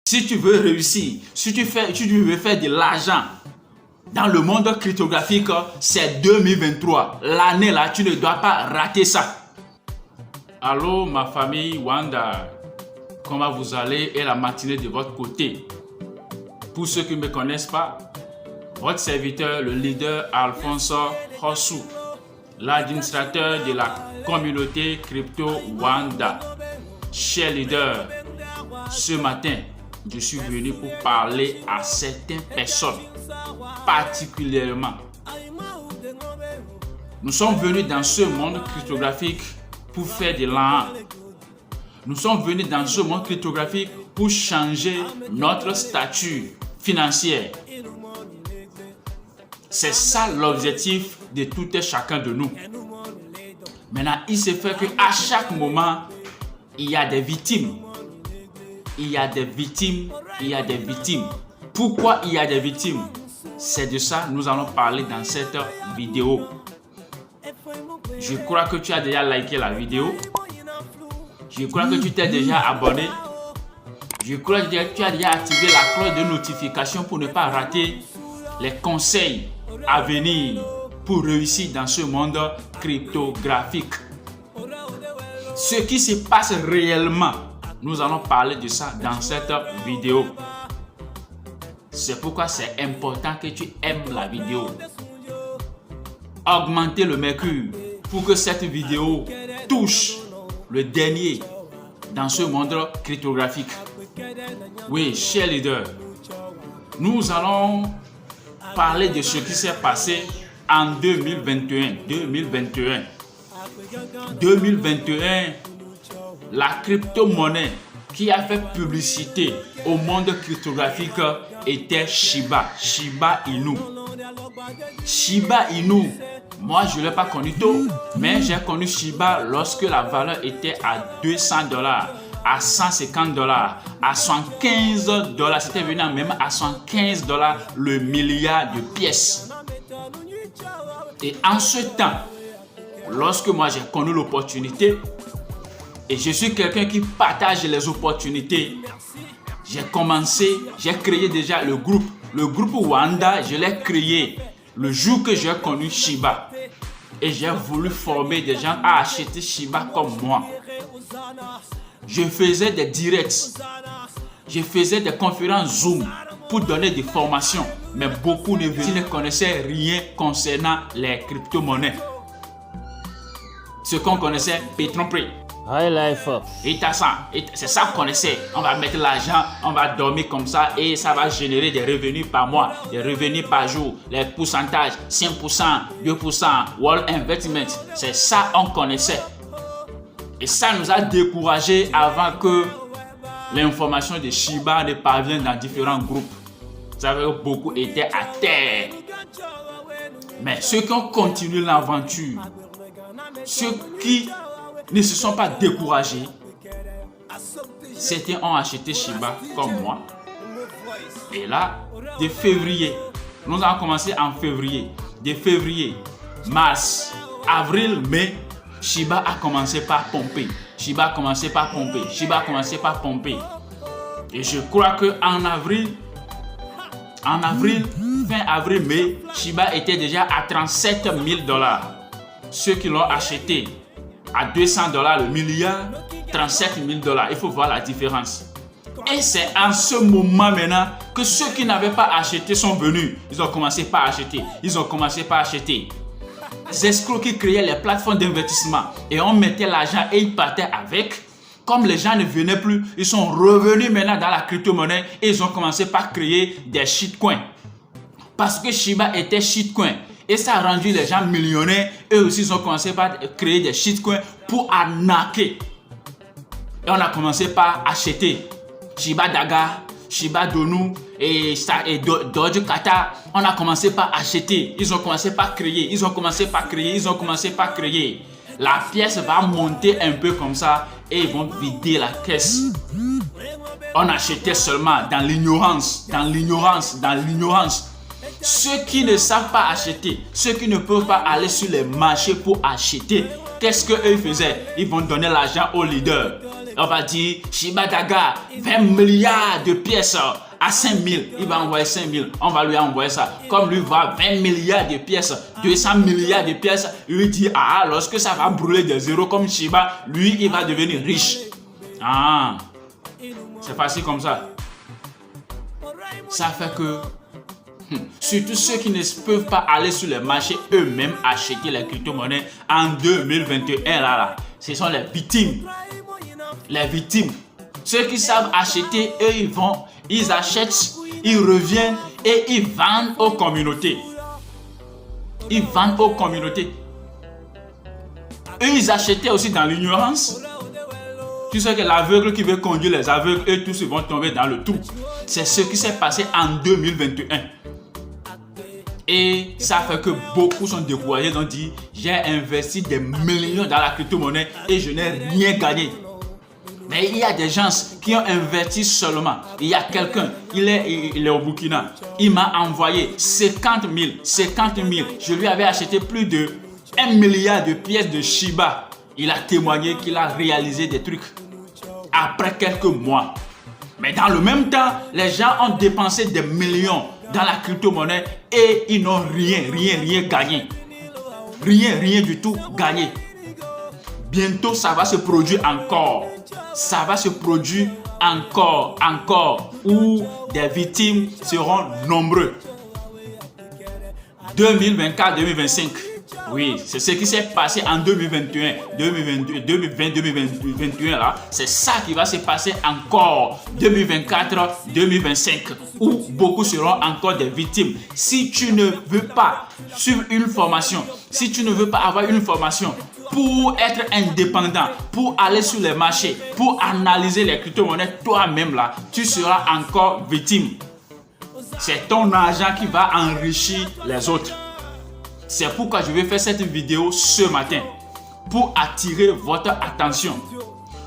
Si tu veux réussir, si tu veux faire de l'argent dans le monde cryptographique, c'est 2023. L'année là, tu ne dois pas rater ça. Allô ma famille Wanda, comment vous allez et la matinée de votre côté? Pour ceux qui ne me connaissent pas, votre serviteur, le leader Alphonse Hossou, l'administrateur de la communauté crypto Wanda. Cher leader, ce matin, je suis venu pour parler à certaines personnes, particulièrement. Nous sommes venus dans ce monde cryptographique pour faire de l'argent. Nous sommes venus dans ce monde cryptographique pour changer notre statut financier. C'est ça l'objectif de tout et chacun de nous. Maintenant, il se fait qu'à chaque moment, il y a des victimes. Il y a des victimes, il y a des victimes. Pourquoi il y a des victimes? C'est de ça que nous allons parler dans cette vidéo. Je crois que tu as déjà liké la vidéo. Je crois que tu t'es déjà abonné. Je crois que tu as déjà activé la cloche de notification pour ne pas rater les conseils à venir pour réussir dans ce monde cryptographique. Ce qui se passe réellement, nous allons parler de ça dans cette vidéo. C'est pourquoi c'est important que tu aimes la vidéo. Augmentez le mercure pour que cette vidéo touche le dernier dans ce monde cryptographique. Oui, cher leader, nous allons parler de ce qui s'est passé en 2021. 2021, la crypto-monnaie qui a fait publicité au monde cryptographique était Shiba Inu. Shiba Inu, moi je ne l'ai pas connu tôt, mais j'ai connu Shiba lorsque la valeur était à $200, à $150, à $115. C'était venu même à $115 le milliard de pièces. Et en ce temps, lorsque moi j'ai connu l'opportunité, et je suis quelqu'un qui partage les opportunités, j'ai créé déjà le groupe. Le groupe Wanda, je l'ai créé le jour que j'ai connu Shiba. Et j'ai voulu former des gens à acheter Shiba comme moi. Je faisais des directs. Je faisais des conférences Zoom pour donner des formations. Mais beaucoup ne connaissaient rien concernant les crypto-monnaies. Ce qu'on connaissait, Petron-Prix. High life. Et c'est ça qu'on connaissait. On va mettre l'argent, on va dormir comme ça et ça va générer des revenus par mois, des revenus par jour, les pourcentages, 5%, 2%, Wall Investment. C'est ça qu'on connaissait. Et ça nous a découragés avant que l'information de Shiba ne parvienne dans différents groupes. Vous savez que beaucoup étaient à terre. Mais ceux qui ont continué l'aventure, ceux qui ne se sont pas découragés, certains ont acheté Shiba comme moi. Et là, de février, nous avons commencé en février. De février, mars, avril, mai, Shiba a commencé par pomper. Shiba a commencé par pomper. Shiba a commencé par pomper. Et je crois qu'en avril, fin avril, mai, Shiba était déjà à $37 000. Ceux qui l'ont acheté à $200 le milliard, $37 000. Il faut voir la différence. Et c'est en ce moment maintenant que ceux qui n'avaient pas acheté sont venus. Ils ont commencé par acheter. Ils ont commencé par acheter. Les escrocs qui créaient les plateformes d'investissement et on mettait l'argent et ils partaient avec. Comme les gens ne venaient plus, ils sont revenus maintenant dans la crypto-monnaie et ils ont commencé par créer des shitcoins. Parce que Shiba était shitcoin. Et ça a rendu les gens millionnaires. Eux aussi, ils ont commencé par créer des shitcoins pour arnaquer. Et on a commencé par acheter Shiba Daga, Shiba Donu et Doge Kata. On a commencé par acheter. Ils ont commencé par créer. Ils ont commencé par créer. Ils ont commencé par créer. La pièce va monter un peu comme ça et ils vont vider la caisse. On achetait seulement dans l'ignorance, dans l'ignorance, dans l'ignorance. Ceux qui ne savent pas acheter, ceux qui ne peuvent pas aller sur les marchés pour acheter, qu'est-ce qu'eux faisaient? Ils vont donner l'argent aux leaders. On va dire Shiba Daga, 20 milliards de pièces à 5 000. Il va envoyer 5 000. On va lui envoyer ça. Comme lui voit 20 milliards de pièces, 200 milliards de pièces, il lui dit, ah, lorsque ça va brûler des zéros comme Shiba, lui, il va devenir riche. Ah, c'est facile comme ça. Ça fait que, surtout ceux qui ne peuvent pas aller sur les marchés eux-mêmes acheter les crypto-monnaies en 2021, là, ce sont les victimes. Les victimes. Ceux qui savent acheter, eux, ils achètent, ils reviennent et ils vendent aux communautés. Ils vendent aux communautés. Eux, ils achetaient aussi dans l'ignorance. Tu sais que l'aveugle qui veut conduire les aveugles, eux tous ils vont tomber dans le trou. C'est ce qui s'est passé en 2021. Et ça fait que beaucoup sont découragés. Ils ont dit, j'ai investi des millions dans la crypto-monnaie et je n'ai rien gagné. Mais il y a des gens qui ont investi seulement. Il y a quelqu'un, il est au Burkina. Il m'a envoyé 50 000. Je lui avais acheté plus de 1 milliard de pièces de Shiba. Il a témoigné qu'il a réalisé des trucs après quelques mois. Mais dans le même temps, les gens ont dépensé des millions dans la crypto-monnaie et ils n'ont rien gagné. Rien du tout gagné. Bientôt, ça va se produire encore. Ça va se produire encore, où des victimes seront nombreux. 2024-2025. Oui, c'est ce qui s'est passé en 2021, 2021 là. C'est ça qui va se passer encore 2024-2025, où beaucoup seront encore des victimes. Si tu ne veux pas suivre une formation, si tu ne veux pas avoir une formation pour être indépendant, pour aller sur les marchés, pour analyser les crypto-monnaies toi-même là, tu seras encore victime. C'est ton argent qui va enrichir les autres. C'est pourquoi je vais faire cette vidéo ce matin, pour attirer votre attention.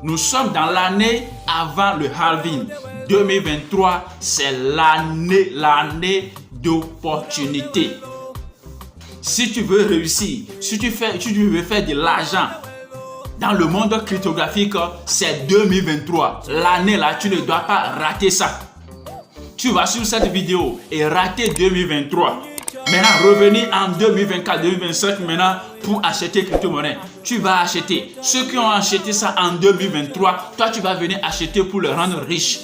Nous sommes dans l'année avant le halving. 2023, c'est l'année d'opportunité. Si tu veux réussir, si tu veux faire de l'argent dans le monde cryptographique, c'est 2023. L'année là, tu ne dois pas rater ça. Tu vas sur cette vidéo et rater 2023. Maintenant, revenir en 2024-2025 maintenant pour acheter crypto-monnaie. Tu vas acheter. Ceux qui ont acheté ça en 2023, toi tu vas venir acheter pour le rendre riche.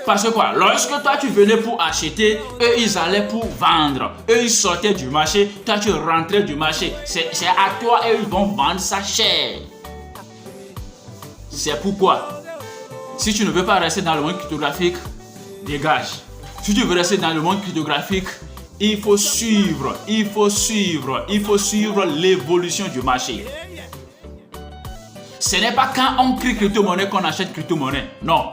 Parce que quoi? Lorsque toi tu venais pour acheter, eux ils allaient pour vendre. Eux ils sortaient du marché, toi tu rentrais du marché. C'est à toi et ils vont vendre ça cher. C'est pourquoi, si tu ne veux pas rester dans le monde cryptographique, dégage. Si tu veux rester dans le monde cryptographique, il faut suivre l'évolution du marché. Ce n'est pas quand on crée crypto-monnaie qu'on achète crypto-monnaie. Non,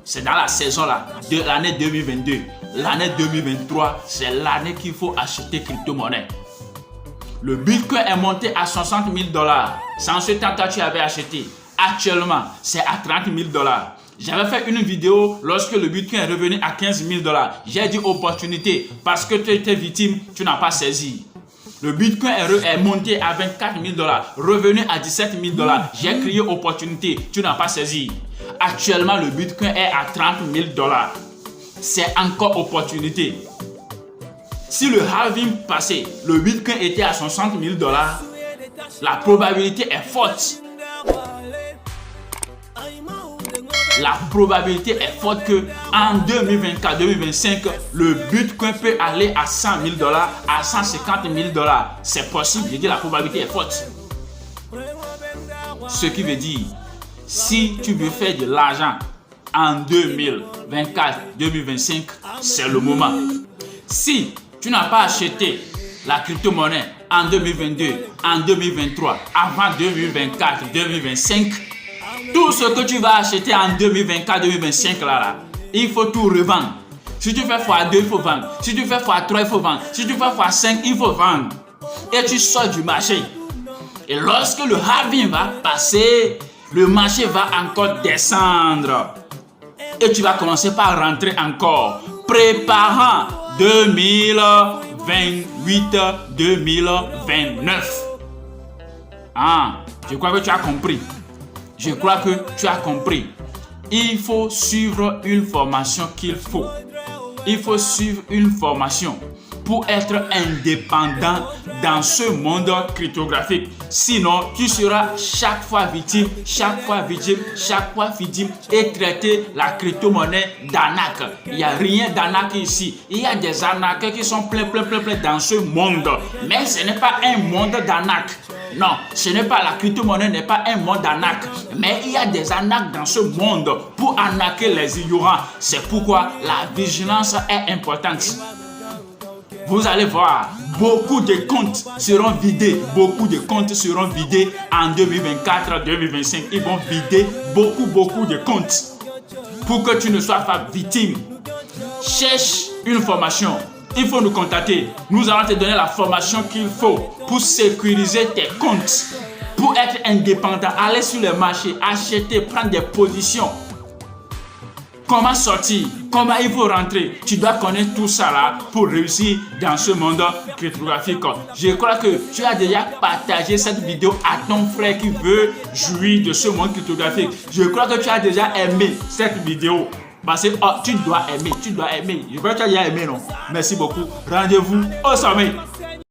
c'est dans la saison là, de l'année 2022. L'année 2023, c'est l'année qu'il faut acheter crypto-monnaie. Le Bitcoin est monté à 60 000 $. C'est en ce temps que tu avais acheté. Actuellement, c'est à 30 000 $. J'avais fait une vidéo lorsque le Bitcoin est revenu à 15 000 $. J'ai dit opportunité parce que tu étais victime, tu n'as pas saisi. Le Bitcoin est monté à 24 000 $, revenu à 17 000 $. J'ai crié opportunité, tu n'as pas saisi. Actuellement, le Bitcoin est à 30 000 $. C'est encore opportunité. Si le halving passé, le Bitcoin était à 60 000 $, la probabilité est forte. La probabilité est forte que en 2024-2025, le Bitcoin peut aller à 100 000 $, à 150 000 $. C'est possible, je dis la probabilité est forte. Ce qui veut dire, si tu veux faire de l'argent en 2024-2025, c'est le moment. Si tu n'as pas acheté la crypto-monnaie en 2022, en 2023, avant 2024-2025, tout ce que tu vas acheter en 2024-2025 là, il faut tout revendre. Si tu fais x2, il faut vendre. Si tu fais x3, il faut vendre. Si tu fais x5, il faut vendre. Et tu sors du marché. Et lorsque le halving va passer, le marché va encore descendre. Et tu vas commencer par rentrer encore. Préparant 2028-2029. Ah, je crois que tu as compris. Je crois que tu as compris. Il faut suivre une formation qu'il faut. Il faut suivre une formation pour être indépendant dans ce monde cryptographique. Sinon, tu seras chaque fois victime et traiter la crypto-monnaie d'arnaque. Il n'y a rien d'arnaque ici. Il y a des arnaques qui sont plein dans ce monde. Mais ce n'est pas un monde d'arnaque. Non, ce n'est pas la crypto-monnaie, n'est pas un monde d'arnaque. Mais il y a des arnaques dans ce monde pour arnaquer les ignorants. C'est pourquoi la vigilance est importante. Vous allez voir, beaucoup de comptes seront vidés. Beaucoup de comptes seront vidés en 2024-2025. Ils vont vider beaucoup de comptes. Pour que tu ne sois pas victime, cherche une formation. Il faut nous contacter. Nous allons te donner la formation qu'il faut pour sécuriser tes comptes. Pour être indépendant, aller sur le marché, acheter, prendre des positions. Comment sortir? Comment il faut rentrer? Tu dois connaître tout ça là pour réussir dans ce monde cryptographique. Je crois que tu as déjà partagé cette vidéo à ton frère qui veut jouir de ce monde cryptographique. Je crois que tu as déjà aimé cette vidéo. Parce que tu dois aimer. Je crois que tu as déjà aimé, non? Merci beaucoup. Rendez-vous au sommet.